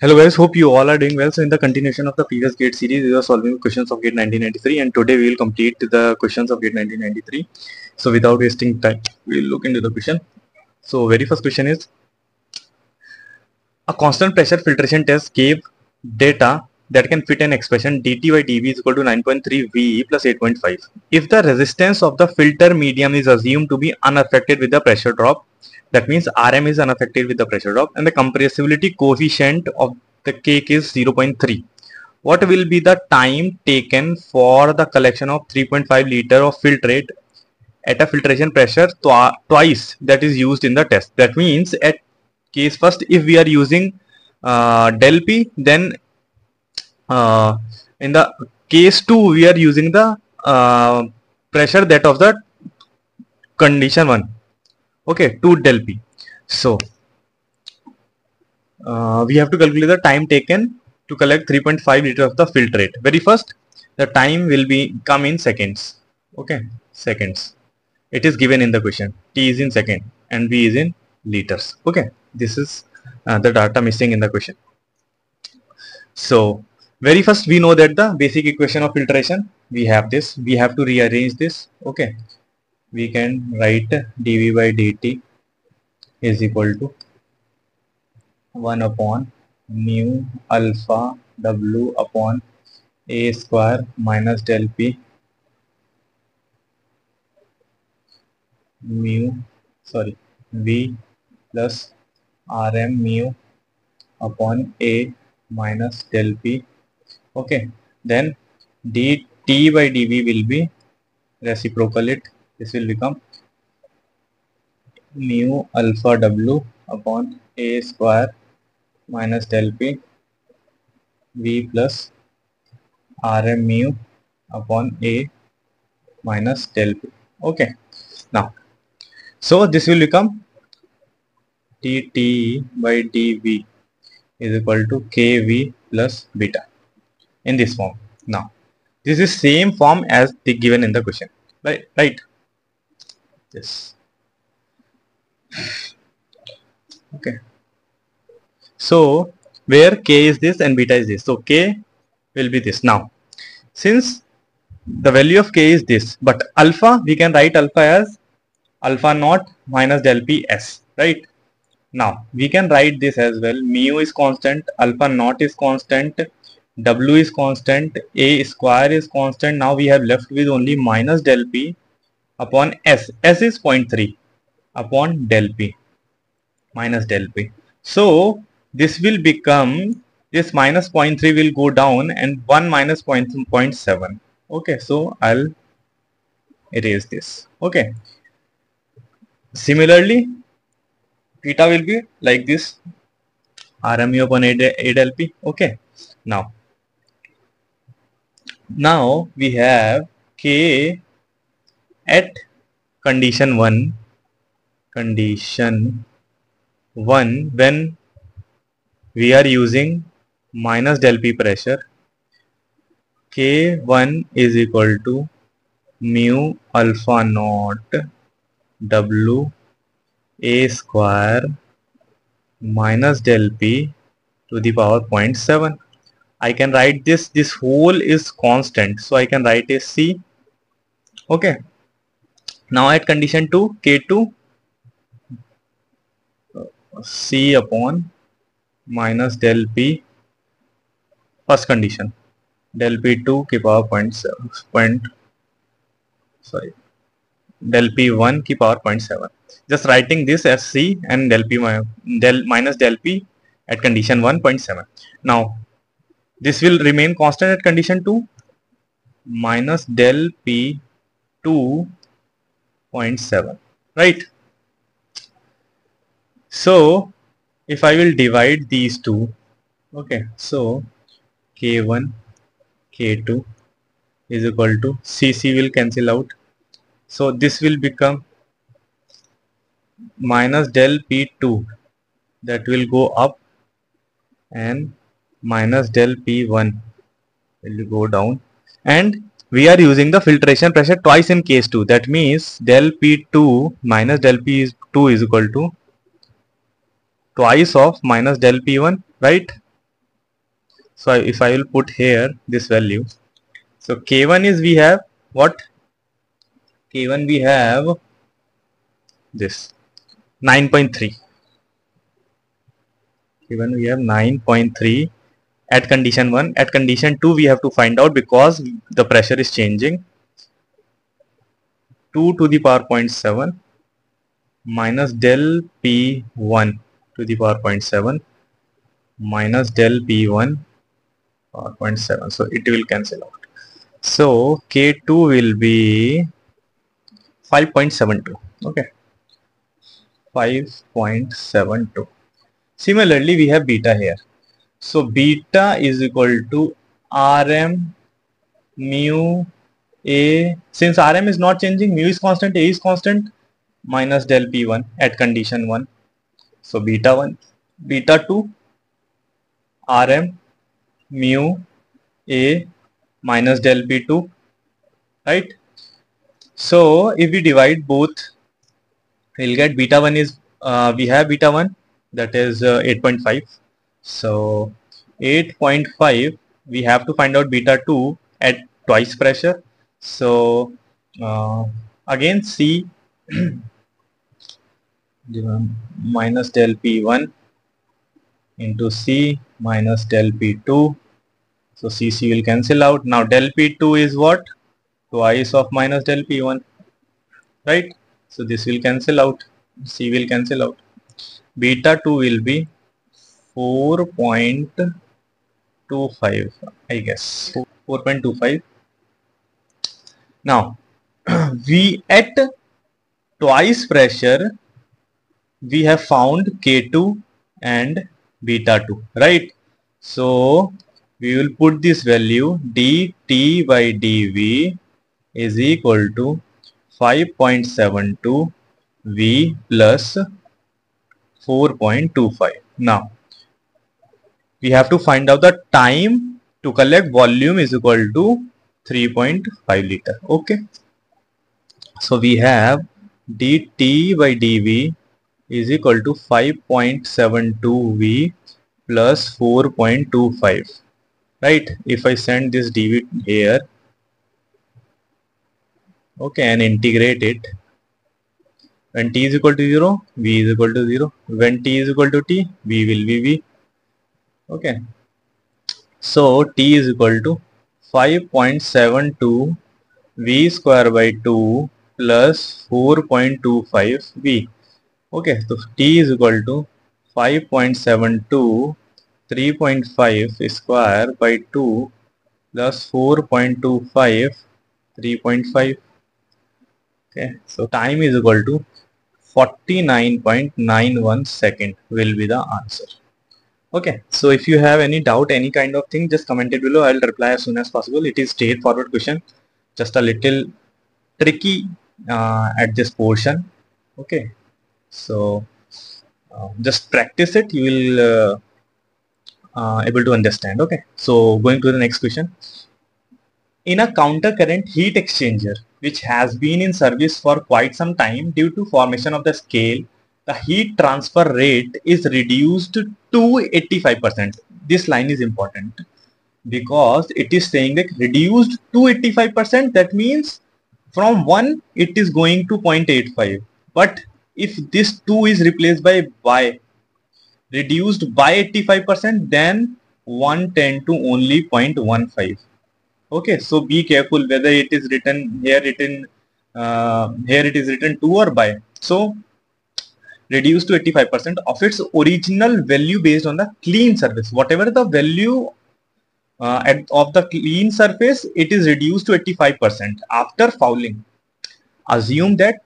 Hello guys, hope you all are doing well. So in the continuation of the previous GATE series, we are solving questions of GATE 1993, and today we will complete the questions of GATE 1993. So without wasting time, we will look into the question. So very first question is, a constant pressure filtration test gave data that can fit an expression dt by dv is equal to 9.3 VE plus 8.5. If the resistance of the filter medium is assumed to be unaffected with the pressure drop, that means Rm is unaffected with the pressure drop, and the compressibility coefficient of the cake is 0.3. What will be the time taken for the collection of 3.5 liter of filtrate at a filtration pressure twice that is used in the test? That means at case first, if we are using del P, then in the case 2 we are using the pressure that of the condition 1. Okay, 2 del P. So we have to calculate the time taken to collect 3.5 liter of the filtrate. Very first, the time will be come in seconds. Okay, seconds. It is given in the question. T is in second and V is in liters. Okay, this is the data missing in the question. So very first, we know that the basic equation of filtration, we have this. We have to rearrange this. Okay, we can write dv by dt is equal to 1 upon mu alpha w upon a square minus del p v plus rm mu upon a minus del p. Okay, then dt by dv will be reciprocal it. This will become mu alpha w upon a square minus del p v plus rm mu upon a minus del p. Okay, now so this will become dt by dv is equal to kv plus beta in this form. Now this is same form as the given in the question, right? Yes. Okay, so where k is this and beta is this, so k will be this. Now since the value of k is this, but alpha, we can write alpha as alpha naught minus del p s, right? Now we can write this as well. Mu is constant, alpha naught is constant, w is constant, a square is constant. Now we have left with only minus del p upon s. S is 0.3 upon del p minus del p. So this will become, this minus 0.3 will go down and 1 minus 0.7. Okay, so I'll erase this. Okay, similarly theta will be like this, rmu upon a del p. Okay, now we have k at condition 1 when we are using minus del p pressure. K1 is equal to mu alpha naught w a square minus del p to the power 0.7. I can write this whole is constant, so I can write as c. Okay, now at condition 2, k2 c upon minus del p, first condition, del p2 की power 0.7 del p1 की power 0.7. just writing this as c and del minus del p at condition 1.7. now this will remain constant at condition 2, minus del p 2.7, right? So if I will divide these two, okay, so k1 k2 is equal to cc will cancel out, so this will become minus del p2, that will go up, and minus del p1 will go down, and we are using the filtration pressure twice in case 2. That means del p2 minus del p2 is equal to twice of minus del p1, right? So if I will put here this value, so K1 is, we have what? K1 we have this 9.3. K1 we have 9.3 at condition 1. At condition 2 we have to find out, because the pressure is changing. 2 to the power 0.7 minus del P1 to the power 0.7 minus del P1 power 0.7. So it will cancel out. So K2 will be 5.72. Okay, 5.72. Similarly, we have beta here. So beta is equal to Rm mu A. Since Rm is not changing, mu is constant, A is constant, minus del P1 at condition 1. So beta 1, beta 2, Rm mu A minus del P2, right? So if we divide both, we'll get beta 1 is, we have beta 1, that is 8.5. So 8.5, we have to find out beta 2 at twice pressure. So again C minus del P1 into C minus del P2. So CC will cancel out. Now del P2 is what? Twice of minus del P1, right? So this will cancel out. C will cancel out. Beta 2 will be 4.25, I guess. 4.25. Now we at twice pressure we have found K2 and beta 2, right? So we will put this value, dt by dV is equal to 5.72 V plus 4.25. Now we have to find out the time to collect volume is equal to 3.5 liter. Okay, so we have dt by dV is equal to 5.72 V plus 4.25, right? If I send this dV here, okay, and integrate it, when t is equal to 0, V is equal to 0. When t is equal to t, V will be V. Okay, so t is equal to 5.72 V square by 2 plus 4.25 V. Okay, so t is equal to 5.72 3.5 square by 2 plus 4.25 3.5. Okay, so time is equal to 49.91 second will be the answer. Okay, so if you have any doubt, any kind of thing, just comment it below. I'll reply as soon as possible. It is straightforward question, just a little tricky at this portion. Okay, so just practice it, you will able to understand. Okay, so going to the next question. In a counter current heat exchanger which has been in service for quite some time, due to formation of the scale, the heat transfer rate is reduced to 85%. This line is important because it is saying that reduced to 85%. That means from 1 it is going to 0.85. But if this 2 is replaced by reduced by 85%, then 110 to only 0.15. Okay, so be careful whether it is written here, here it is written 2 or by. So reduced to 85% of its original value based on the clean surface. Whatever the value of the clean surface, it is reduced to 85% after fouling. Assume that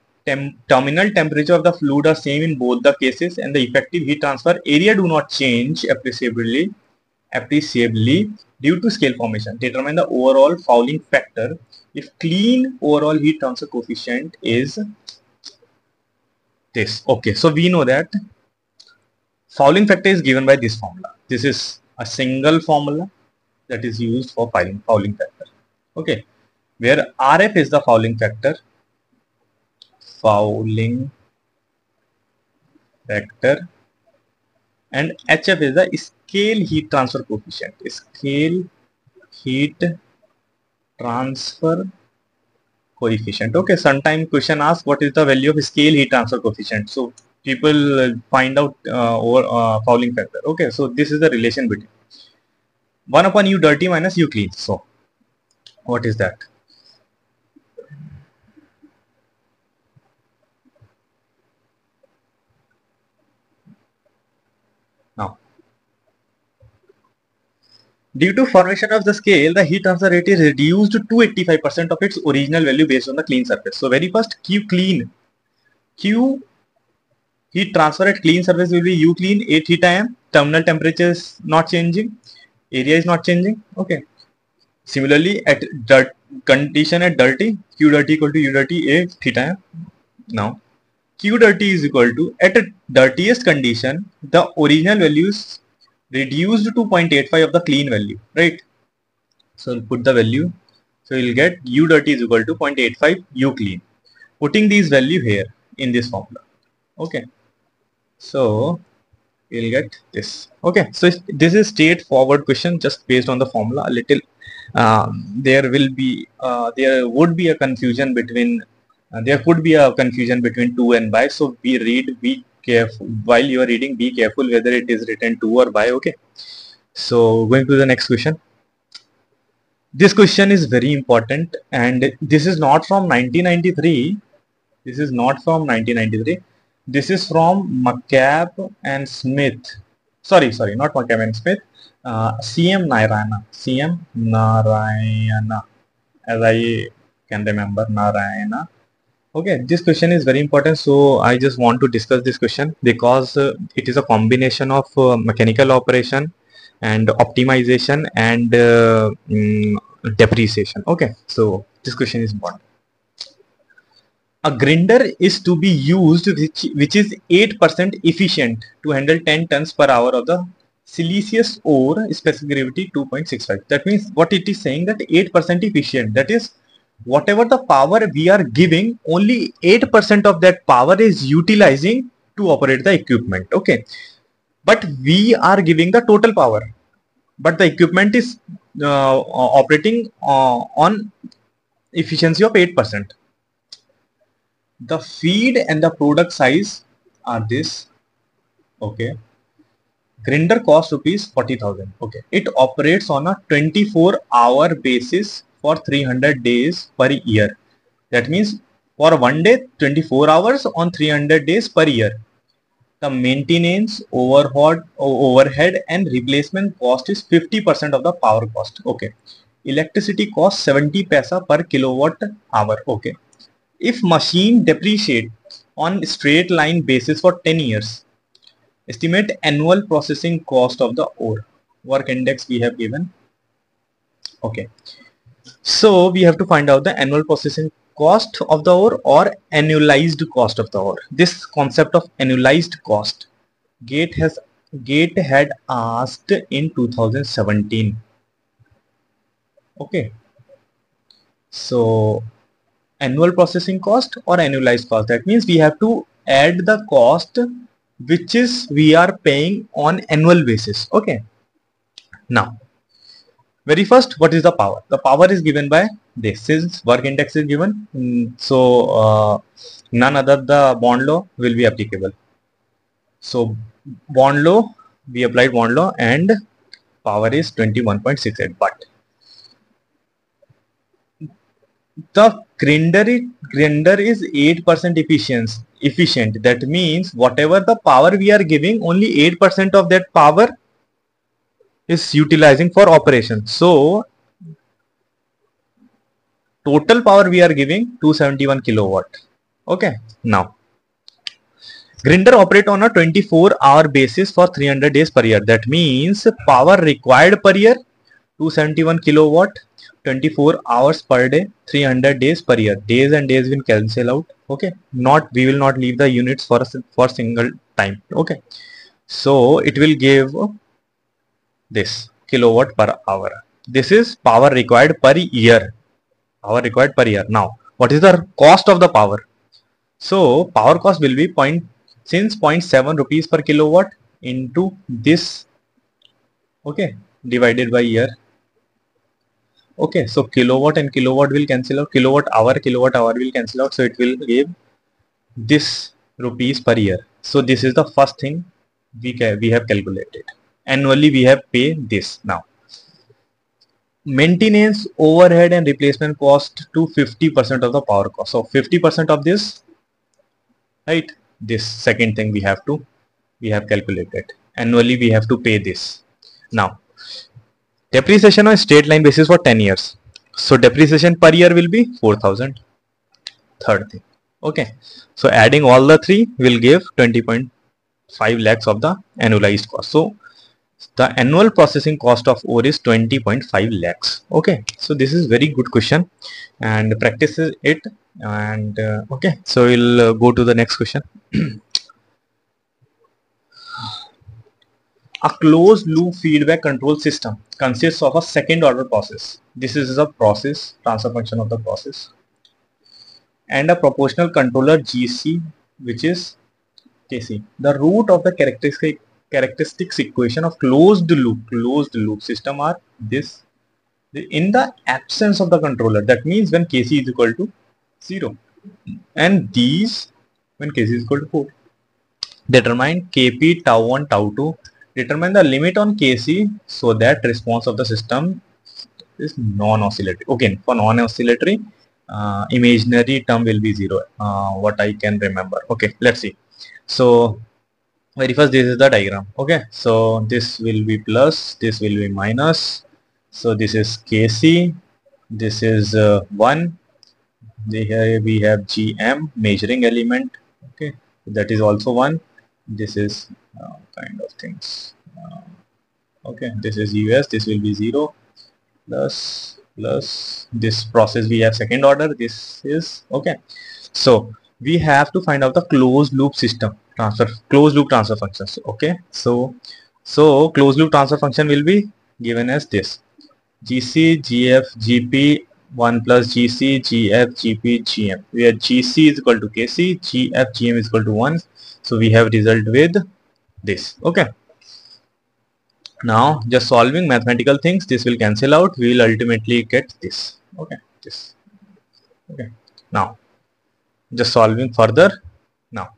terminal temperature of the fluid are same in both the cases, and the effective heat transfer area do not change appreciably due to scale formation. Determine the overall fouling factor if clean overall heat transfer coefficient is this. Okay, so we know that fouling factor is given by this formula. This is a single formula that is used for fouling factor. Okay, where RF is the fouling factor, and HF is the scale heat transfer coefficient. Scale heat transfer coefficient. Okay, sometime question asks what is the value of scale heat transfer coefficient. So people find out over fouling factor. Okay, so this is the relation between 1 upon U dirty minus U clean. So what is that? Now, due to formation of the scale, the heat transfer rate is reduced to 85% of its original value based on the clean surface. So very first Q clean, Q heat transfer at clean surface will be U clean 8 theta m. Terminal temperature is not changing, area is not changing. Okay. Similarly, at condition at dirty, Q dirty equal to U dirty A theta m. Now, Q dirty is equal to, at a dirtiest condition, the original value is reduced to 0.85 of the clean value, right? So we'll put the value. So you'll get U dirty is equal to 0.85 U clean. Putting these value here in this formula. Okay. So you'll get this. Okay. So this is straightforward question just based on the formula. A little there would be a confusion between there could be a confusion between to and by. So be careful while you are reading. Be careful whether it is written to or by. Okay. So going to the next question. This question is very important, and this is not from 1993. This is not from 1993. This is from McCabe and Smith. Sorry, not McCabe and Smith. CM Narayana. CM Narayana, as I can remember, Narayana. Okay, this question is very important, so I just want to discuss this question because it is a combination of mechanical operation and optimization and depreciation. Okay, so this question is important. A grinder is to be used which is 8% efficient to handle 10 tons per hour of the siliceous ore, specific gravity 2.65. That means what it is saying, that 8% efficient, that is whatever the power we are giving, only 8% of that power is utilizing to operate the equipment. Okay, but we are giving the total power, but the equipment is operating on efficiency of 8%. The feed and the product size are this. Okay, grinder cost rupees 40,000. Okay, it operates on a 24-hour basis for 300 days per year. That means for one day 24 hours on 300 days per year. The maintenance, overhead and replacement cost is 50% of the power cost. Okay, electricity cost 70 paisa per kilowatt hour. Okay, if machine depreciates on straight line basis for 10 years, estimate annual processing cost of the ore. Work index we have given. Okay, so we have to find out the annual processing cost of the ore or annualized cost of the ore. This concept of annualized cost, GATE had asked in 2017. Okay, so annual processing cost or annualized cost, that means we have to add the cost which is we are paying on annual basis. Okay, now very first, what is the power? The power is given by this. Since work index is given, so none other the bond law will be applicable. So bond law, we applied bond law and power is 21.68. But the grinder is 8% efficient. That means whatever the power we are giving, only 8% of that power is utilizing for operation. So total power we are giving 271 kilowatt. Okay, now grinder operate on a 24-hour basis for 300 days per year. That means power required per year 271 kilowatt, 24 hours per day, 300 days per year. Days and days will cancel out. Okay, we will not leave the units for single time. Okay, so it will give this kilowatt per hour. This is power required per year. Power required per year. Now, what is the cost of the power? So power cost will be since 0.7 rupees per kilowatt into this, okay, divided by year. Okay, so kilowatt and kilowatt will cancel out, kilowatt hour will cancel out, so it will give this rupees per year. So this is the first thing we have calculated. Annually we have pay this. Now maintenance, overhead and replacement cost to 50% of the power cost. So 50% of this, right? This second thing we have calculated. Annually we have to pay this. Now depreciation on straight line basis for 10 years. So depreciation per year will be 4,000. Third thing. Okay. So adding all the three will give 20.5 lakhs of the annualized cost. So the annual processing cost of ore is 20.5 lakhs. Okay. So this is very good question and practice it. And okay. So we'll go to the next question. A closed loop feedback control system consists of a second order process. This is a process, transfer function of the process, and a proportional controller GC, which is KC. The root of the characteristics equation of closed loop system are this. In the absence of the controller, that means when KC is equal to 0, and these when KC is equal to 4. Determine KP, tau 1, tau 2. Determine the limit on KC so that response of the system is non-oscillatory. Okay, for non-oscillatory, imaginary term will be 0. What I can remember. Okay, let's see. So very first, this is the diagram. Okay, so this will be plus, this will be minus. So this is KC, this is 1. Here we have GM, measuring element. Okay, that is also 1. This is kind of things. Okay, this is US, this will be 0, plus this process we have second order, this is okay. So we have to find out the closed loop system closed loop transfer functions. Okay, so closed loop transfer function will be given as this: GC GF GP 1 plus GC GF GP GM, where GC is equal to KC, GF GM is equal to 1. So we have result with this. Okay, now just solving mathematical things, this will cancel out, we will ultimately get this. Okay, this. Okay, now just solving further. Now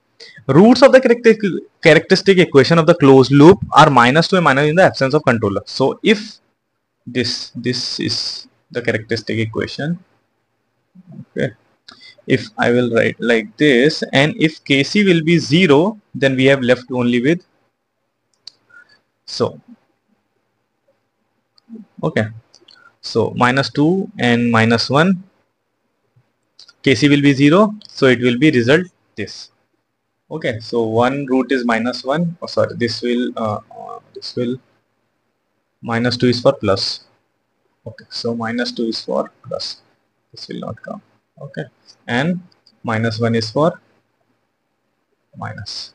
roots of the characteristic equation of the closed loop are minus 2 and minus in the absence of controller. So if this is the characteristic equation, okay, if I will write like this, and if KC will be 0, then we have left only with, so okay, so minus 2 and minus 1, KC will be 0, so it will be result this. Okay, so one root is minus 1, oh, sorry, this will minus 2 is for plus. Okay, so minus 2 is for plus, this will not come. Okay, and minus 1 is for minus.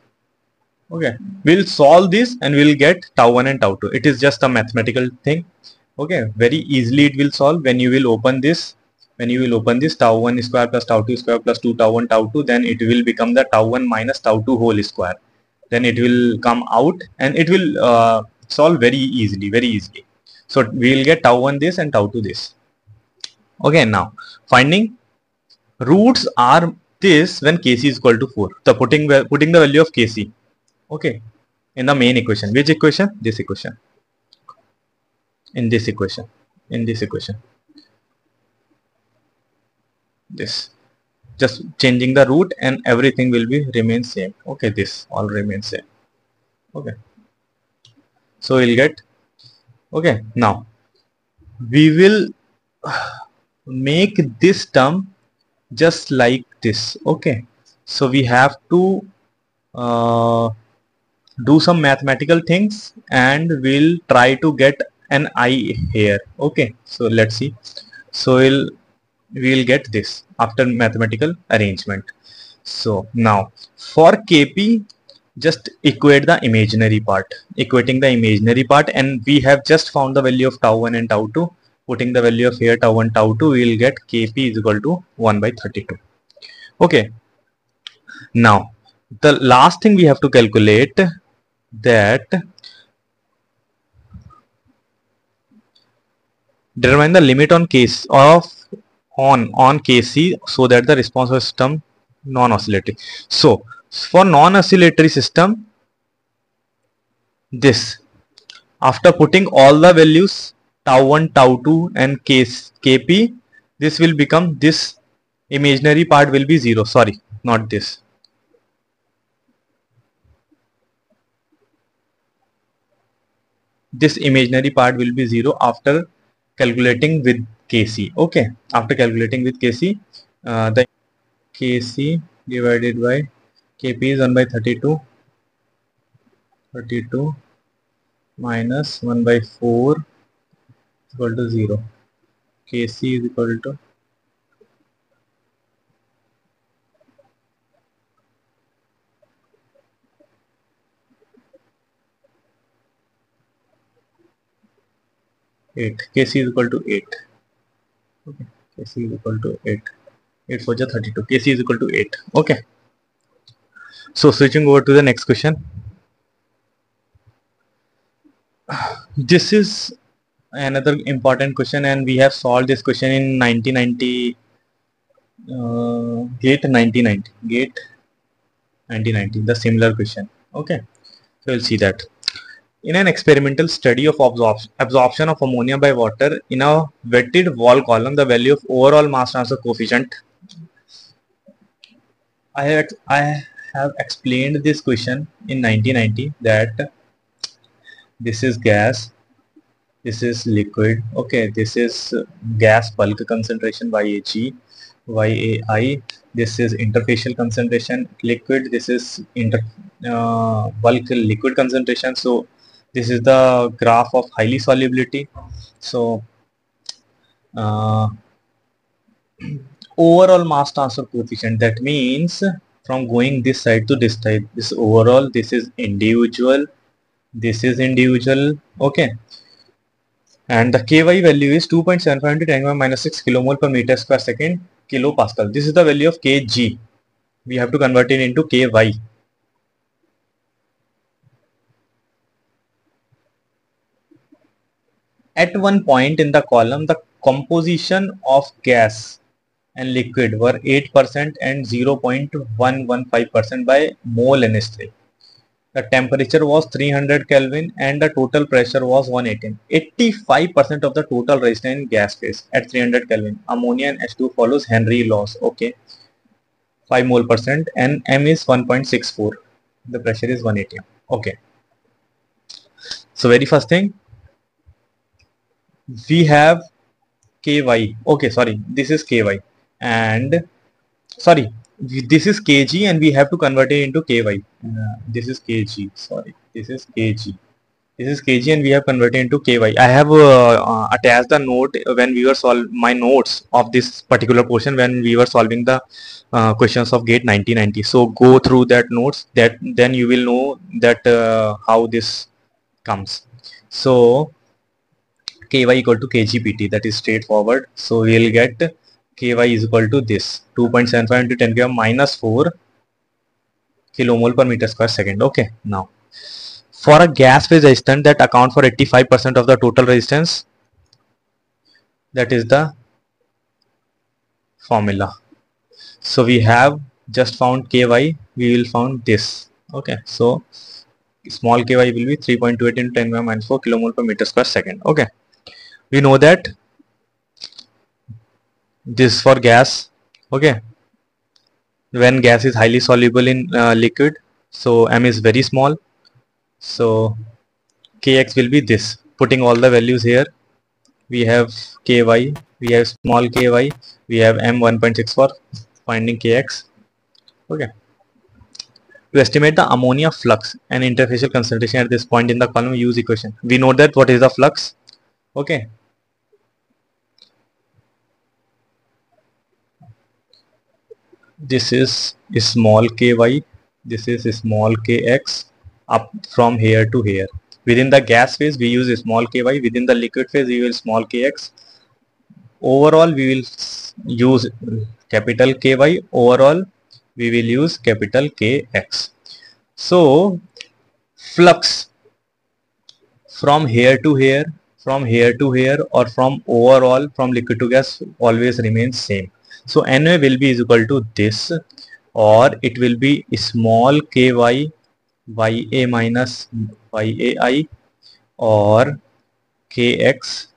Okay, we'll solve this and we'll get tau 1 and tau 2. It is just a mathematical thing. Okay, very easily it will solve when you will open this. When you will open this, tau 1 square plus tau 2 square plus 2 tau 1 tau 2, then it will become the tau 1 minus tau 2 whole square. Then it will come out and it will solve very easily, So we will get tau 1 this and tau 2 this. Okay, now finding roots are this when KC is equal to 4. So putting the value of KC, okay, in the main equation. Which equation? This equation. In this equation. This, just changing the root and everything will be remain same. Okay, this all remains same. Okay, so we'll get, okay, now we will make this term just like this. Okay, so we have to do some mathematical things and we'll try to get an I here. Okay, so let's see. So we'll get this after mathematical arrangement. So now for KP, just equate the imaginary part, and we have just found the value of tau 1 and tau 2. Putting the value of here tau 1 tau 2, we will get KP is equal to 1 by 32. Okay, now the last thing we have to calculate that determine the limit on case of on Kc so that the response of system non-oscillatory. So for non-oscillatory system, this after putting all the values tau 1, tau 2 and kp, this will become, this imaginary part will be 0. Sorry, not this. This imaginary part will be 0 after calculating with Kc. Okay, after calculating with Kc, the Kc divided by Kp is 1 by 32 minus 1 by 4 equal to 0. Kc is equal to 8. Kc is equal to 8. Okay, Kc is equal to 8. 8 for 32. Kc is equal to 8. Okay. So switching over to the next question. This is another important question, and we have solved this question in 1990 GATE 1990, the similar question. Okay, so we'll see that. In an experimental study of absorption of ammonia by water in a wetted wall column, the value of overall mass transfer coefficient. I have explained this question in 1990 that this is gas, this is liquid. Okay, this is gas bulk concentration YAG, YAI. This is interfacial concentration liquid. This is bulk liquid concentration. So this is the graph of highly solubility. So overall mass transfer coefficient, that means from going this side to this side, this overall, this is individual, this is individual. Okay, and the ky value is 2.75 into 10 minus 6 kilomole per meter square second kilopascal. This is the value of kg. We have to convert it into ky. At one point in the column, the composition of gas and liquid were 8% and 0.115% by mole NH3. The temperature was 300 Kelvin and the total pressure was 118. 85% of the total resistance in gas phase at 300 Kelvin. Ammonia and H2 follows Henry laws. Okay, 5 mole percent and M is 1.64. The pressure is 180. Okay. So very first thing, we have ky. Okay, sorry, this is ky, and sorry, this is kg, and we have to convert it into ky. This is kg. Sorry, this is kg. This is kg, and we have converted into ky. I have attached the note when we were my notes of this particular portion when we were solving the questions of GATE 1990. So go through that notes. That then you will know that how this comes. So ky equal to kgpt, that is straightforward. So we will get ky is equal to this 2.75 into 10 power minus 4 kilomole per meter square second. Okay, now for a gas phase resistance that account for 85% of the total resistance, that is the formula. So we have just found ky, we will found this. Okay, so small ky will be 3.28 into 10 power minus 4 kilomole per meter square second. Okay, we know that this for gas. Okay, when gas is highly soluble in liquid, so M is very small, so kx will be this. Putting all the values here, we have ky, we have small ky, we have M 1.64, finding kx. Okay, to estimate the ammonia flux and interfacial concentration at this point in the column, use equation. We know that what is the flux. Okay, this is small ky, this is small kx, up from here to here. Within the gas phase we use small ky, within the liquid phase we will small kx. Overall we will use capital ky, overall we will use capital kx. So flux from here to here, from here to here, or from overall from liquid to gas always remains same. So Na will be is equal to this, or it will be small ky Ya minus Yai, or kx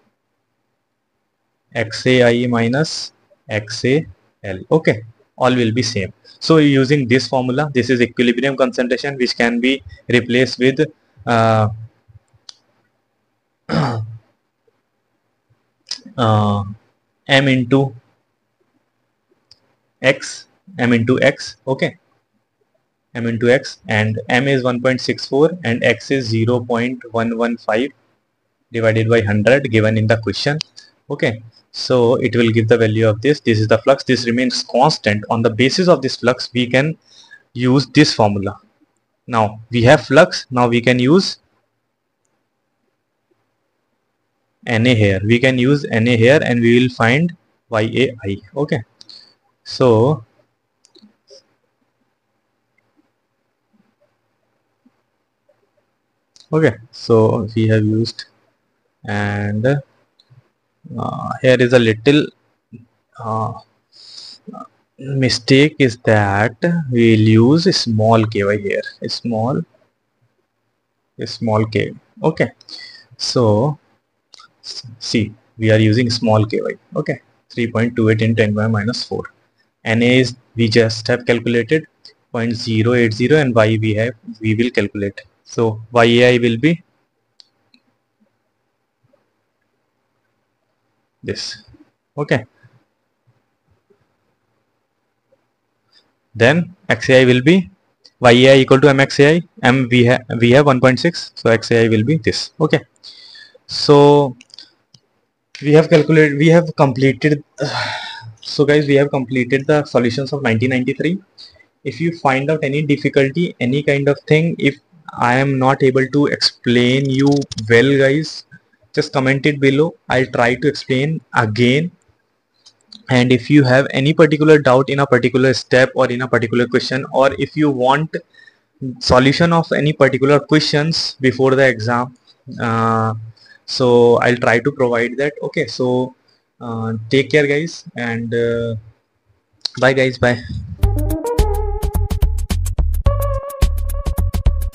xai minus xal. Okay, all will be same. So using this formula, this is equilibrium concentration, which can be replaced with uh, uh, m into x, m into x. Okay, m into x, and m is 1.64 and x is 0.115 divided by 100 given in the question. Okay, so it will give the value of this. This is the flux. This remains constant. On the basis of this flux, we can use this formula. Now we have flux. Now we can use Na here. We can use Na here, and we will find Yai. Okay, so we have used, and here is a little uh, mistake is that we will use small ky here, small k. Okay, so see, we are using small ky. Okay, 3.28 into 10 by minus 4. Na is we just have calculated 0.080, and y we will calculate. So Yai will be this. Okay, then xai will be Yai equal to mxai. We have 1.6, so xai will be this. Okay, so we have completed so guys, we have completed the solutions of 1993. If you find out any difficulty, any kind of thing, if I am not able to explain you well, guys, just comment it below. I'll try to explain again. And if you have any particular doubt in a particular step or in a particular question, or if you want solution of any particular questions before the exam, so I'll try to provide that. Okay, so take care guys, and bye guys, bye.